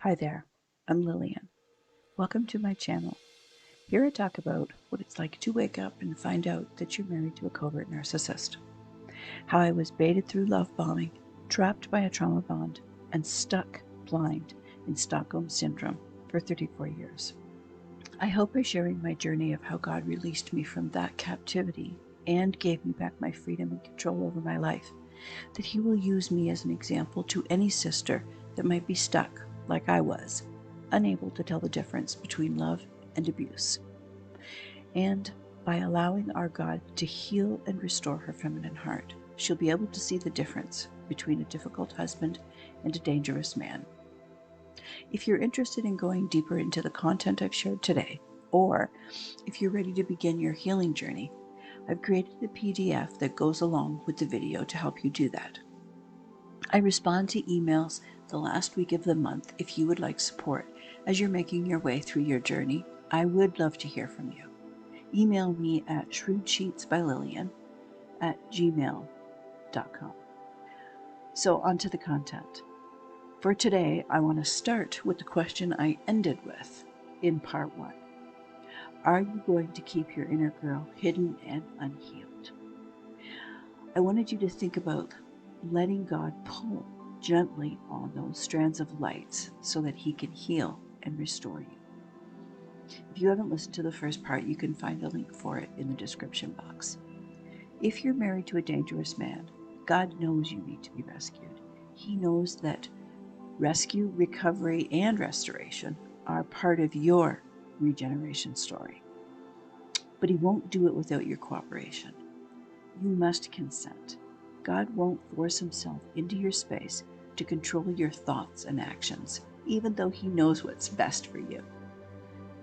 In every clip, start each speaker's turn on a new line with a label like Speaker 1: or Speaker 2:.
Speaker 1: Hi there, I'm Lillian. Welcome to my channel. Here I talk about what it's like to wake up and find out that you're married to a covert narcissist. How I was baited through love bombing, trapped by a trauma bond, and stuck blind in Stockholm Syndrome for 34 years. I hope by sharing my journey of how God released me from that captivity and gave me back my freedom and control over my life, that He will use me as an example to any sister that might be stuck like I was, unable to tell the difference between love and abuse. And by allowing our God to heal and restore her feminine heart, she'll be able to see the difference between a difficult husband and a dangerous man. If you're interested in going deeper into the content I've shared today, or if you're ready to begin your healing journey, I've created a PDF that goes along with the video to help you do that. I respond to emails the last week of the month if you would like support as you're making your way through your journey. I would love to hear from you. Email me at shrewdsheetsbylillian@gmail.com. So on to the content. For today, I want to start with the question I ended with in part 1. Are you going to keep your inner girl hidden and unhealed? I wanted you to think about letting God pull gently on those strands of lights so that He can heal and restore you. If you haven't listened to the first part, you can find a link for it in the description box. If you're married to a dangerous man, God knows you need to be rescued. He knows that rescue, recovery, and restoration are part of your regeneration story. But He won't do it without your cooperation. You must consent. God won't force Himself into your space to control your thoughts and actions, even though He knows what's best for you.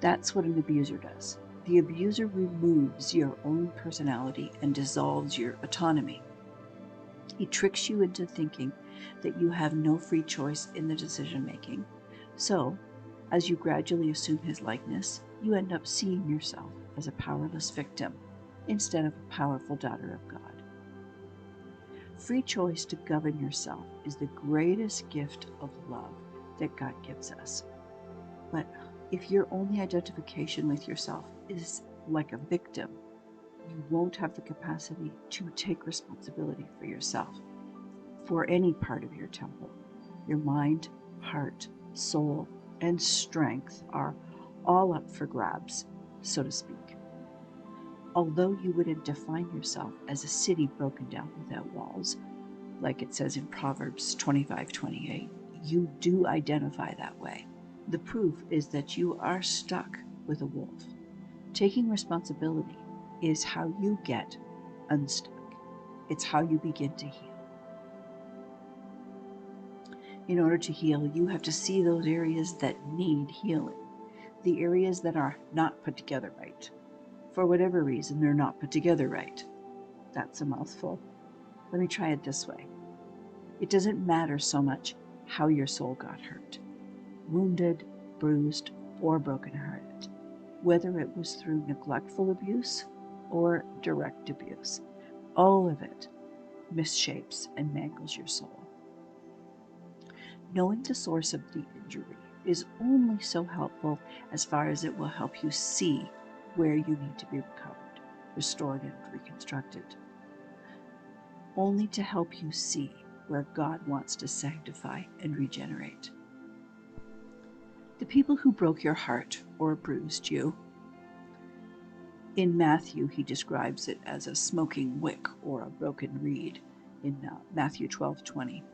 Speaker 1: That's what an abuser does. The abuser removes your own personality and dissolves your autonomy. He tricks you into thinking that you have no free choice in the decision making. So, as you gradually assume his likeness, you end up seeing yourself as a powerless victim instead of a powerful daughter of God. Free choice to govern yourself is the greatest gift of love that God gives us. But if your only identification with yourself is like a victim, you won't have the capacity to take responsibility for yourself, for any part of your temple. Your mind, heart, soul, and strength are all up for grabs, so to speak. Although you wouldn't define yourself as a city broken down without walls, like it says in Proverbs 25:28, you do identify that way. The proof is that you are stuck with a wolf. Taking responsibility is how you get unstuck. It's how you begin to heal. In order to heal, you have to see those areas that need healing, the areas that are not put together right. For whatever reason, they're not put together right. That's a mouthful. Let me try it this way. It doesn't matter so much how your soul got hurt, wounded, bruised, or brokenhearted, whether it was through neglectful abuse or direct abuse. All of it misshapes and mangles your soul. Knowing the source of the injury is only so helpful as far as it will help you see where you need to be recovered, restored, and reconstructed. Only to help you see where God wants to sanctify and regenerate. The people who broke your heart or bruised you, in Matthew, he describes it as a smoking wick or a broken reed in Matthew 12:20,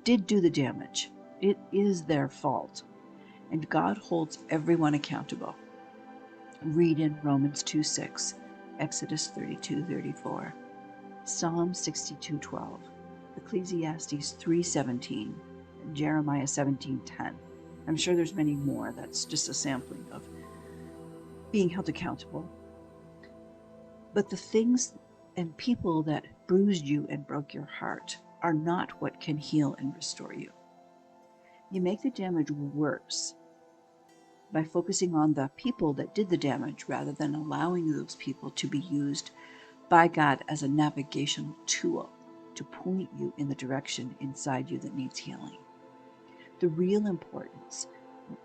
Speaker 1: did do the damage. It is their fault, and God holds everyone accountable. Read in Romans 2:6, Exodus 32:34, Psalm 62:12, Ecclesiastes 3:17, and Jeremiah 17:10. I'm sure there's many more. That's just a sampling of being held accountable. But the things and people that bruised you and broke your heart are not what can heal and restore you. You make the damage worse by focusing on the people that did the damage rather than allowing those people to be used by God as a navigational tool to point you in the direction inside you that needs healing. The real importance,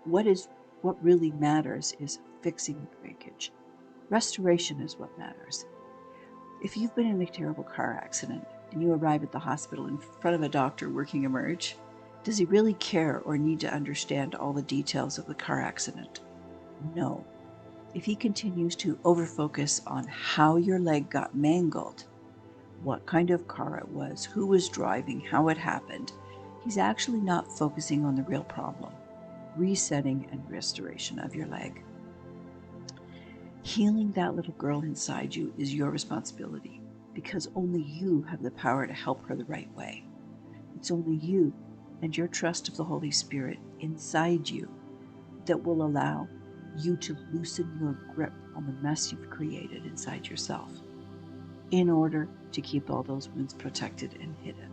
Speaker 1: what really matters, is fixing the breakage. Restoration is what matters. If you've been in a terrible car accident and you arrive at the hospital in front of a doctor working emerge, does he really care or need to understand all the details of the car accident? No. If he continues to overfocus on how your leg got mangled, what kind of car it was, who was driving, how it happened, he's actually not focusing on the real problem, resetting and restoration of your leg. Healing that little girl inside you is your responsibility, because only you have the power to help her the right way. It's only you and your trust of the Holy Spirit inside you that will allow you to loosen your grip on the mess you've created inside yourself in order to keep all those wounds protected and hidden.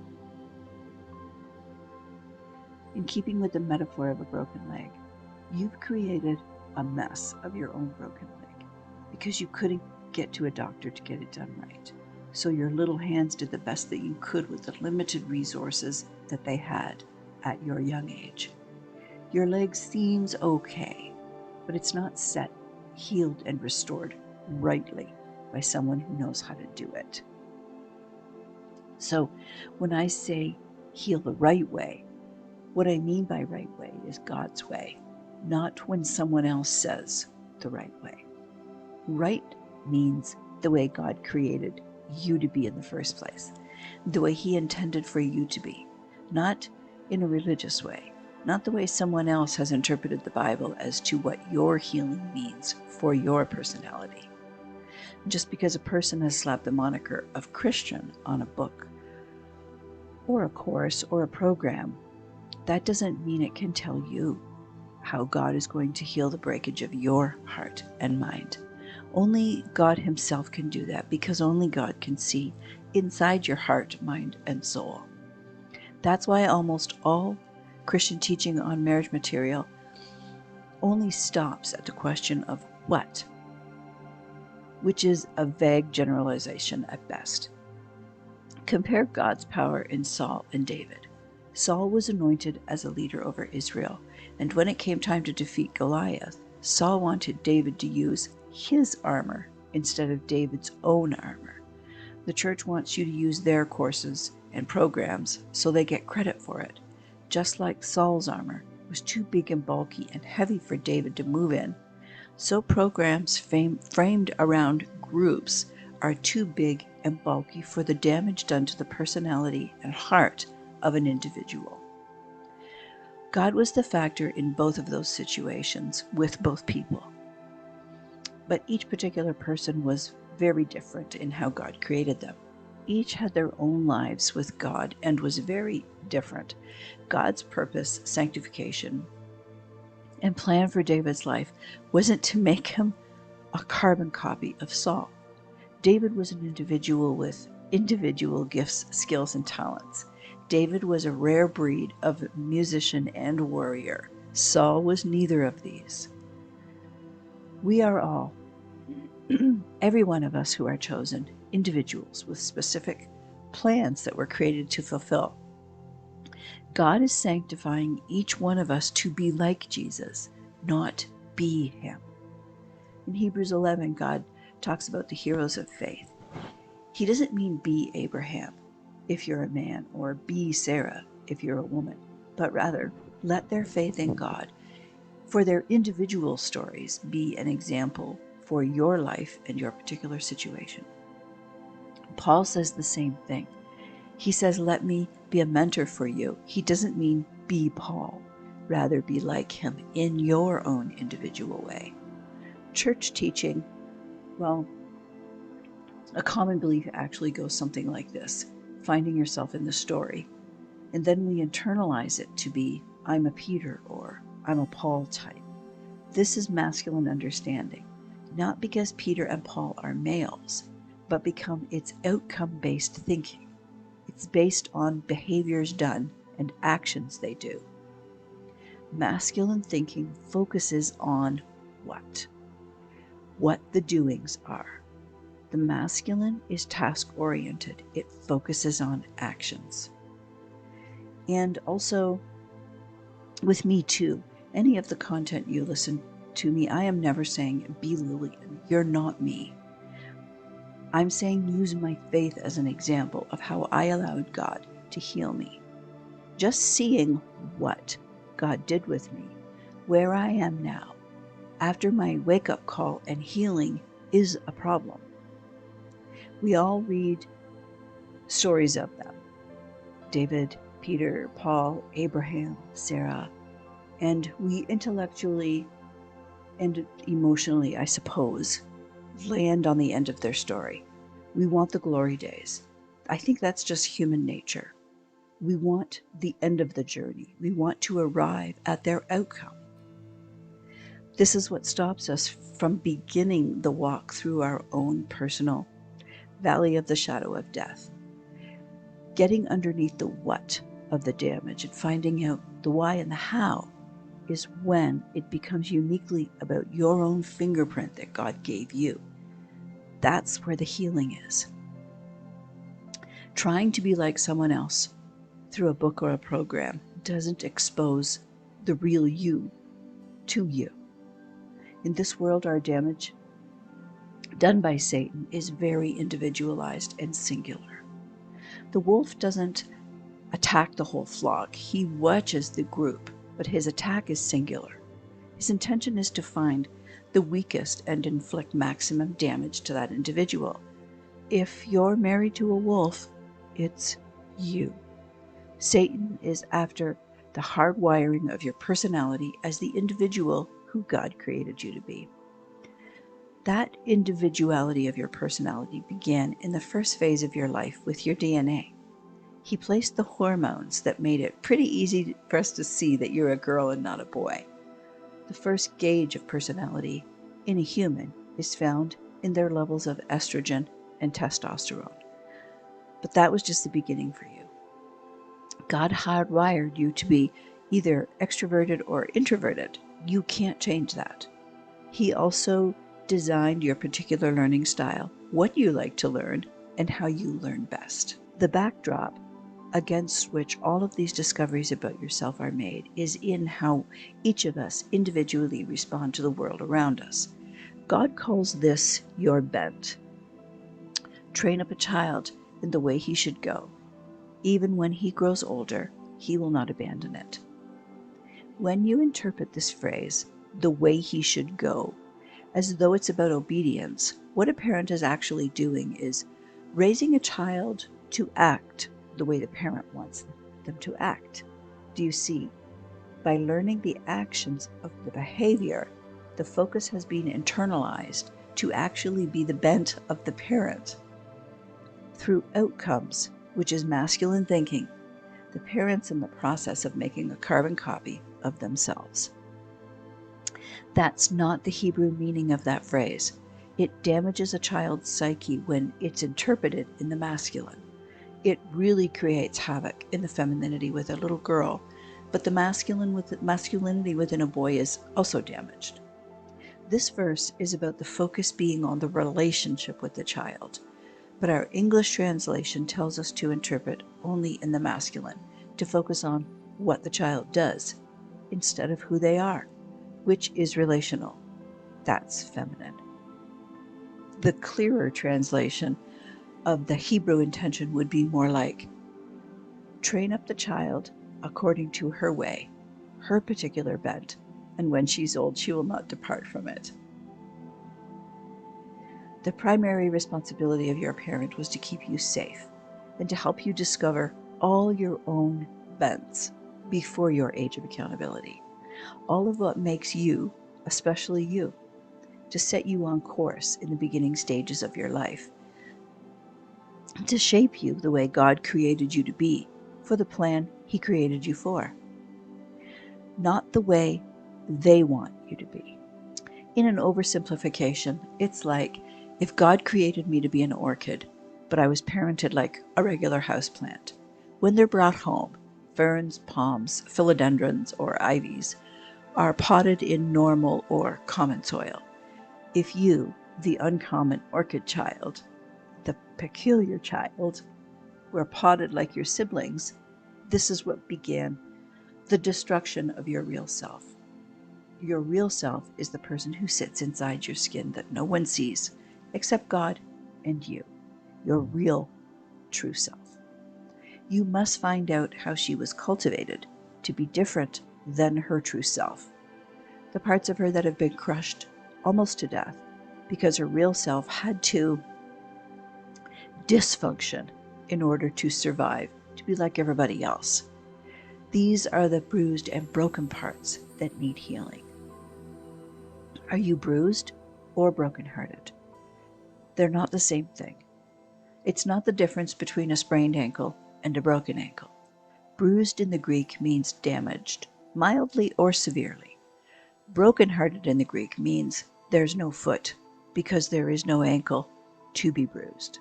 Speaker 1: In keeping with the metaphor of a broken leg, you've created a mess of your own broken leg because you couldn't get to a doctor to get it done right. So your little hands did the best that you could with the limited resources that they had at your young age. Your leg seems okay, but it's not set, healed, and restored rightly by someone who knows how to do it. So when I say heal the right way, what I mean by right way is God's way, not when someone else says the right way. Right means the way God created you to be in the first place, the way He intended for you to be, not in a religious way, not the way someone else has interpreted the Bible as to what your healing means for your personality. Just because a person has slapped the moniker of Christian on a book or a course or a program, that doesn't mean it can tell you how God is going to heal the breakage of your heart and mind. Only God Himself can do that, because only God can see inside your heart, mind, and soul. That's why almost all Christian teaching on marriage material only stops at the question of what, which is a vague generalization at best. Compare God's power in Saul and David. Saul was anointed as a leader over Israel, and when it came time to defeat Goliath, Saul wanted David to use his armor instead of David's own armor. The church wants you to use their courses and programs so they get credit for it. Just like Saul's armor was too big and bulky and heavy for David to move in, so programs framed around groups are too big and bulky for the damage done to the personality and heart of an individual. God was the factor in both of those situations with both people. But each particular person was very different in how God created them. Each had their own lives with God and was very different. God's purpose, sanctification, and plan for David's life wasn't to make him a carbon copy of Saul. David was an individual with individual gifts, skills, and talents. David was a rare breed of musician and warrior. Saul was neither of these. We are all, every one of us who are chosen, individuals with specific plans that were created to fulfill. God is sanctifying each one of us to be like Jesus, not be Him. In Hebrews 11, God talks about the heroes of faith. He doesn't mean be Abraham if you're a man, or be Sarah if you're a woman, but rather let their faith in God for their individual stories be an example for your life and your particular situation. Paul says the same thing. He says, let me be a mentor for you. He doesn't mean be Paul, rather be like him in your own individual way. Church teaching, well, a common belief actually goes something like this: finding yourself in the story. And then we internalize it to be, I'm a Peter or I'm a Paul type. This is masculine understanding, not because Peter and Paul are males, but it's outcome-based thinking. It's based on behaviors done and actions they do. Masculine thinking focuses on what the doings are. The masculine is task-oriented. It focuses on actions. And also, with me too. Any of the content you listen to me, I am never saying, be Lillian, you're not me. I'm saying use my faith as an example of how I allowed God to heal me. Just seeing what God did with me, where I am now, after my wake-up call and healing is a problem. We all read stories of them. David, Peter, Paul, Abraham, Sarah, and we intellectually and emotionally, I suppose, land on the end of their story. We want the glory days. I think that's just human nature. We want the end of the journey. We want to arrive at their outcome. This is what stops us from beginning the walk through our own personal valley of the shadow of death. Getting underneath the what of the damage and finding out the why and the how is when it becomes uniquely about your own fingerprint that God gave you. That's where the healing is. Trying to be like someone else through a book or a program doesn't expose the real you to you. In this world, our damage done by Satan is very individualized and singular. The wolf doesn't attack the whole flock. He watches the group, but his attack is singular. His intention is to find the weakest and inflict maximum damage to that individual. If you're married to a wolf, it's you. Satan is after the hardwiring of your personality as the individual who God created you to be. That individuality of your personality began in the first phase of your life with your DNA. He placed the hormones that made it pretty easy for us to see that you're a girl and not a boy. The first gauge of personality in a human is found in their levels of estrogen and testosterone. But that was just the beginning for you. God hardwired you to be either extroverted or introverted. You can't change that. He also designed your particular learning style, what you like to learn, and how you learn best. The backdrop against which all of these discoveries about yourself are made is in how each of us individually respond to the world around us. God calls this your bent. Train up a child in the way he should go. Even when he grows older, he will not abandon it. When you interpret this phrase, the way he should go, as though it's about obedience, what a parent is actually doing is raising a child to act the way the parent wants them to act. Do you see? By learning the actions of the behavior, the focus has been internalized to actually be the bent of the parent. Through outcomes, which is masculine thinking, the parent's in the process of making a carbon copy of themselves. That's not the Hebrew meaning of that phrase. It damages a child's psyche when it's interpreted in the masculine. It really creates havoc in the femininity with a little girl, but the masculinity within a boy is also damaged. This verse is about the focus being on the relationship with the child, but our English translation tells us to interpret only in the masculine, to focus on what the child does instead of who they are, which is relational. That's feminine. The clearer translation of the Hebrew intention would be more like, train up the child according to her way, her particular bent, and when she's old, she will not depart from it. The primary responsibility of your parent was to keep you safe and to help you discover all your own bents before your age of accountability. All of what makes you, especially you, to set you on course in the beginning stages of your life, to shape you the way God created you to be, for the plan He created you for, not the way they want you to be. In an oversimplification, it's like if God created me to be an orchid, but I was parented like a regular houseplant. When they're brought home, ferns, palms, philodendrons, or ivies are potted in normal or common soil. If you, the uncommon orchid child, the peculiar child, were potted like your siblings, this is what began the destruction of your real self. Your real self is the person who sits inside your skin that no one sees except God and you, your real, true self. You must find out how she was cultivated to be different than her true self. The parts of her that have been crushed almost to death because her real self had to dysfunction in order to survive, to be like everybody else. These are the bruised and broken parts that need healing. Are you bruised or brokenhearted? They're not the same thing. It's not the difference between a sprained ankle and a broken ankle. Bruised in the Greek means damaged, mildly or severely. Brokenhearted in the Greek means there's no foot because there is no ankle to be bruised.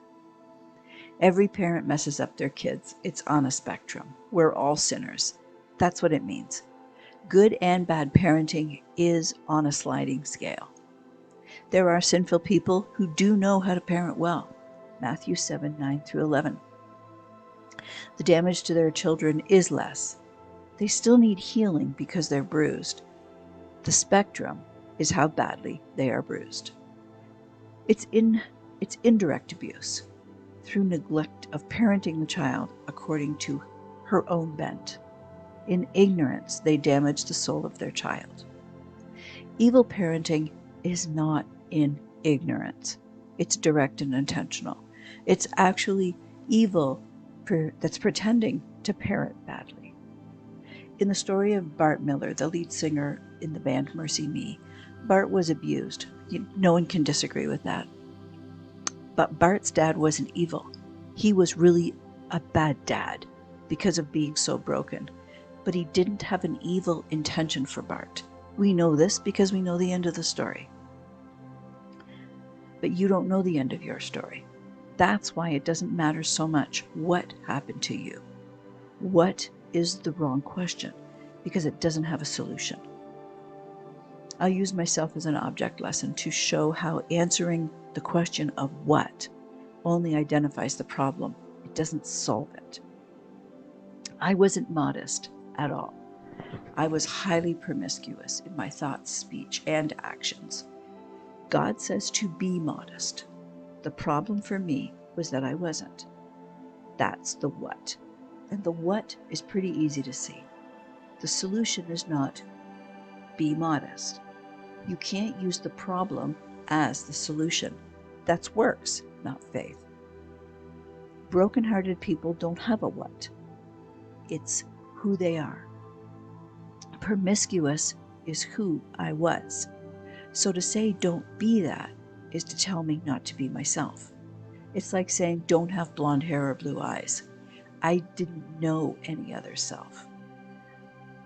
Speaker 1: Every parent messes up their kids. It's on a spectrum. We're all sinners. That's what it means. Good and bad parenting is on a sliding scale. There are sinful people who do know how to parent well. Matthew 7:9-11. The damage to their children is less. They still need healing because they're bruised. The spectrum is how badly they are bruised. It's indirect abuse through neglect of parenting the child according to her own bent. In ignorance, they damage the soul of their child. Evil parenting is not in ignorance. It's direct and intentional. It's actually evil that's pretending to parent badly. In the story of Bart Miller, the lead singer in the band Mercy Me, Bart was abused. No one can disagree with that. But Bart's dad wasn't evil. He was really a bad dad because of being so broken. But he didn't have an evil intention for Bart. We know this because we know the end of the story. But you don't know the end of your story. That's why it doesn't matter so much what happened to you. What is the wrong question? Because it doesn't have a solution. I'll use myself as an object lesson to show how answering the question of what only identifies the problem. It doesn't solve it. I wasn't modest at all. I was highly promiscuous in my thoughts, speech, and actions. God says to be modest. The problem for me was that I wasn't. That's the what. And the what is pretty easy to see. The solution is not be modest. You can't use the problem as the solution. That's works, not faith. Broken-hearted people don't have a what. It's who they are. Promiscuous is who I was. So to say don't be that is to tell me not to be myself. It's like saying don't have blonde hair or blue eyes. I didn't know any other self.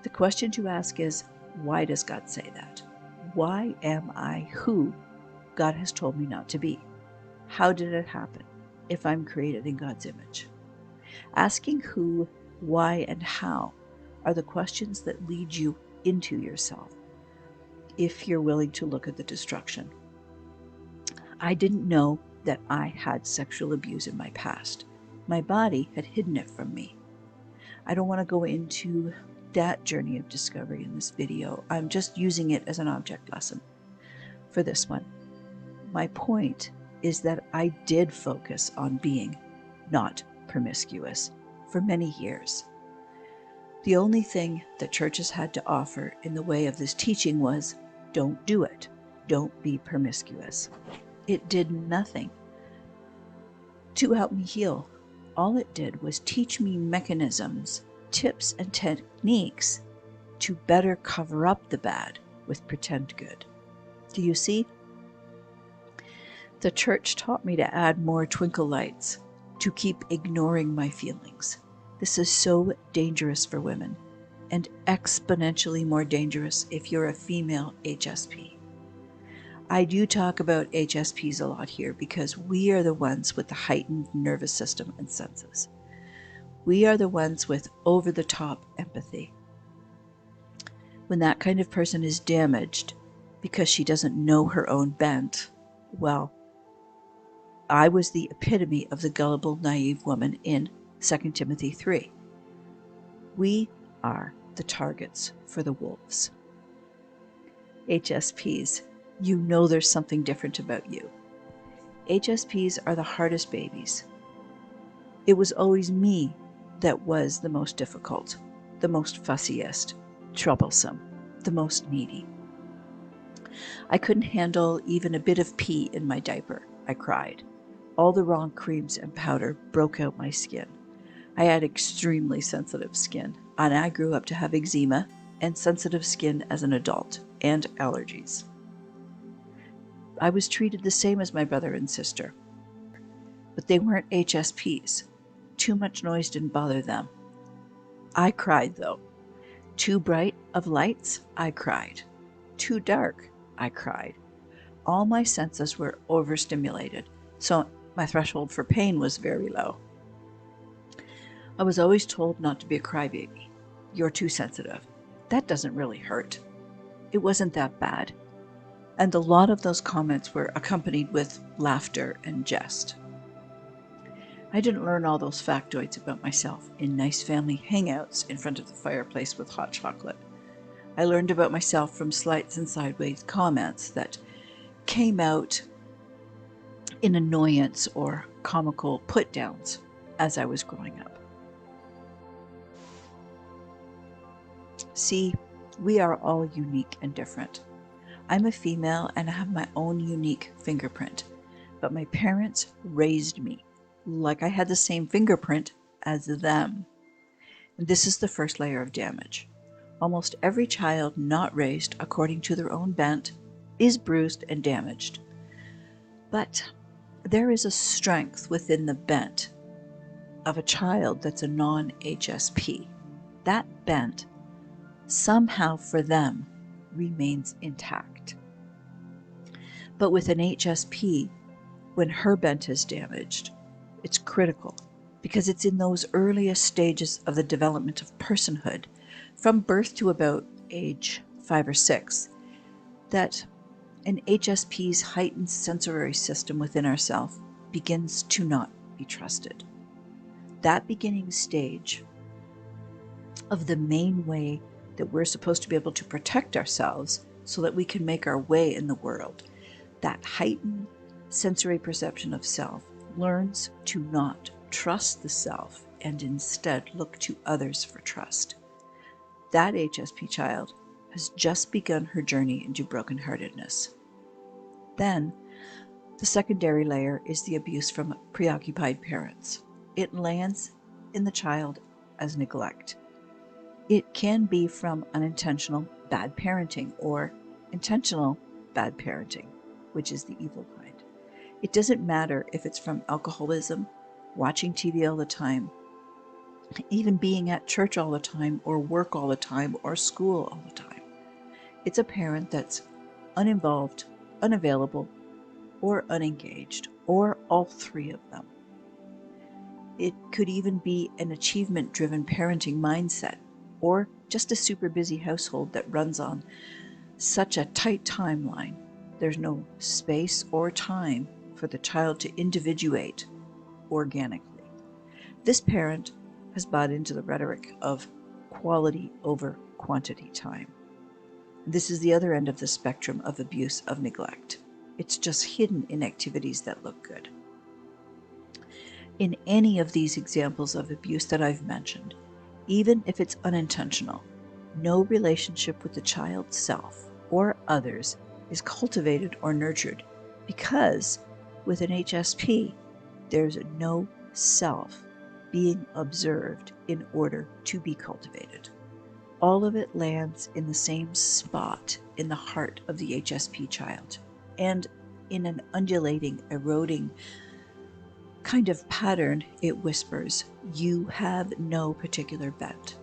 Speaker 1: The question to ask is, why does God say that? Why am I who God has told me not to be? How did it happen if I'm created in God's image? Asking who, why, and how are the questions that lead you into yourself, if you're willing to look at the destruction. I didn't know that I had sexual abuse in my past. My body had hidden it from me. I don't want to go into that journey of discovery in this video. I'm just using it as an object lesson for this one. My point is that I did focus on being not promiscuous for many years. The only thing that churches had to offer in the way of this teaching was, don't do it. Don't be promiscuous. It did nothing to help me heal. All it did was teach me mechanisms, tips, and techniques to better cover up the bad with pretend good. Do you see? The church taught me to add more twinkle lights, to keep ignoring my feelings. This is so dangerous for women, and exponentially more dangerous if you're a female HSP. I do talk about HSPs a lot here because we are the ones with the heightened nervous system and senses. We are the ones with over-the-top empathy. When that kind of person is damaged because she doesn't know her own bent, well, I was the epitome of the gullible, naive woman in 2 Timothy 3. We are the targets for the wolves. HSPs, you know there's something different about you. HSPs are the hardest babies. It was always me that was the most difficult, the most fussiest, troublesome, the most needy. I couldn't handle even a bit of pee in my diaper. I cried. All the wrong creams and powder broke out my skin. I had extremely sensitive skin, and I grew up to have eczema and sensitive skin as an adult, and allergies. I was treated the same as my brother and sister, but they weren't HSPs. Too much noise didn't bother them. I cried, though. Too bright of lights, I cried. Too dark, I cried. All my senses were overstimulated, so my threshold for pain was very low. I was always told not to be a crybaby. You're too sensitive. That doesn't really hurt. It wasn't that bad. And a lot of those comments were accompanied with laughter and jest. I didn't learn all those factoids about myself in nice family hangouts in front of the fireplace with hot chocolate. I learned about myself from slights and sideways comments that came out in annoyance or comical put-downs as I was growing up. See, we are all unique and different. I'm a female and I have my own unique fingerprint, but my parents raised me like I had the same fingerprint as them. And this is the first layer of damage. Almost every child not raised according to their own bent is bruised and damaged. But there is a strength within the bent of a child that's a non-HSP. That bent, somehow for them, remains intact. But with an HSP, when her bent is damaged, it's critical because it's in those earliest stages of the development of personhood, from birth to about age 5 or 6, that an HSP's heightened sensory system within ourselves begins to not be trusted. That beginning stage of the main way that we're supposed to be able to protect ourselves so that we can make our way in the world, that heightened sensory perception of self learns to not trust the self and instead look to others for trust. That HSP child has just begun her journey into brokenheartedness. Then, the secondary layer is the abuse from preoccupied parents. It lands in the child as neglect. It can be from unintentional bad parenting or intentional bad parenting, which is the evil kind. It doesn't matter if it's from alcoholism, watching TV all the time, even being at church all the time, or work all the time, or school all the time. It's a parent that's uninvolved, unavailable, or unengaged, or all three of them. It could even be an achievement-driven parenting mindset, or just a super busy household that runs on such a tight timeline. There's no space or time for the child to individuate organically. This parent has bought into the rhetoric of quality over quantity time. This is the other end of the spectrum of abuse of neglect. It's just hidden in activities that look good. In any of these examples of abuse that I've mentioned, even if it's unintentional, no relationship with the child's self or others is cultivated or nurtured because with an HSP, there's no self being observed in order to be cultivated. All of it lands in the same spot in the heart of the HSP child, and in an undulating, eroding kind of pattern, it whispers, "You have no particular bent."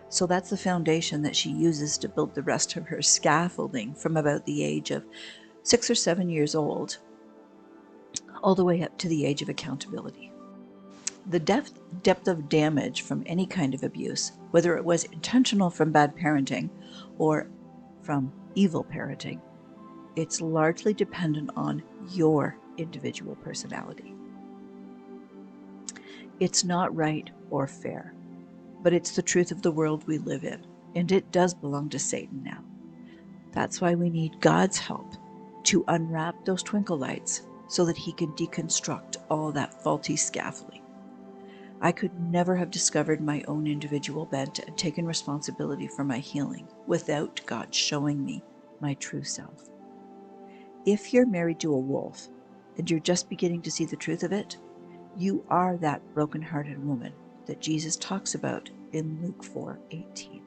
Speaker 1: So that's the foundation that she uses to build the rest of her scaffolding from about the age of 6 or 7 years old, all the way up to the age of accountability. The depth of damage from any kind of abuse, whether it was intentional from bad parenting or from evil parenting, it's largely dependent on your individual personality. It's not right or fair, but it's the truth of the world we live in, and it does belong to Satan now. That's why we need God's help to unwrap those twinkle lights so that he can deconstruct all that faulty scaffolding. I could never have discovered my own individual bent and taken responsibility for my healing without God showing me my true self. If you're married to a wolf and you're just beginning to see the truth of it, you are that broken-hearted woman that Jesus talks about in Luke 4:18.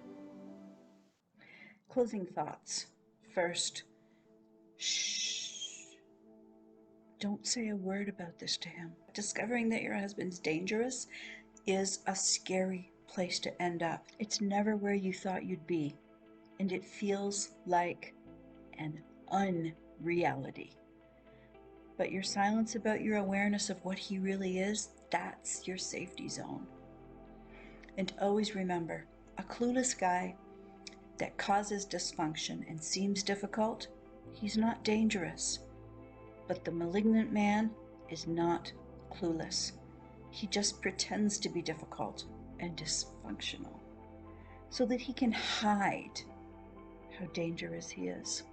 Speaker 1: Closing thoughts. First, shh. Don't say a word about this to him. Discovering that your husband's dangerous is a scary place to end up. It's never where you thought you'd be, and it feels like an unreality. But your silence about your awareness of what he really is, that's your safety zone. And always remember, a clueless guy that causes dysfunction and seems difficult, he's not dangerous. But the malignant man is not clueless. He just pretends to be difficult and dysfunctional so that he can hide how dangerous he is.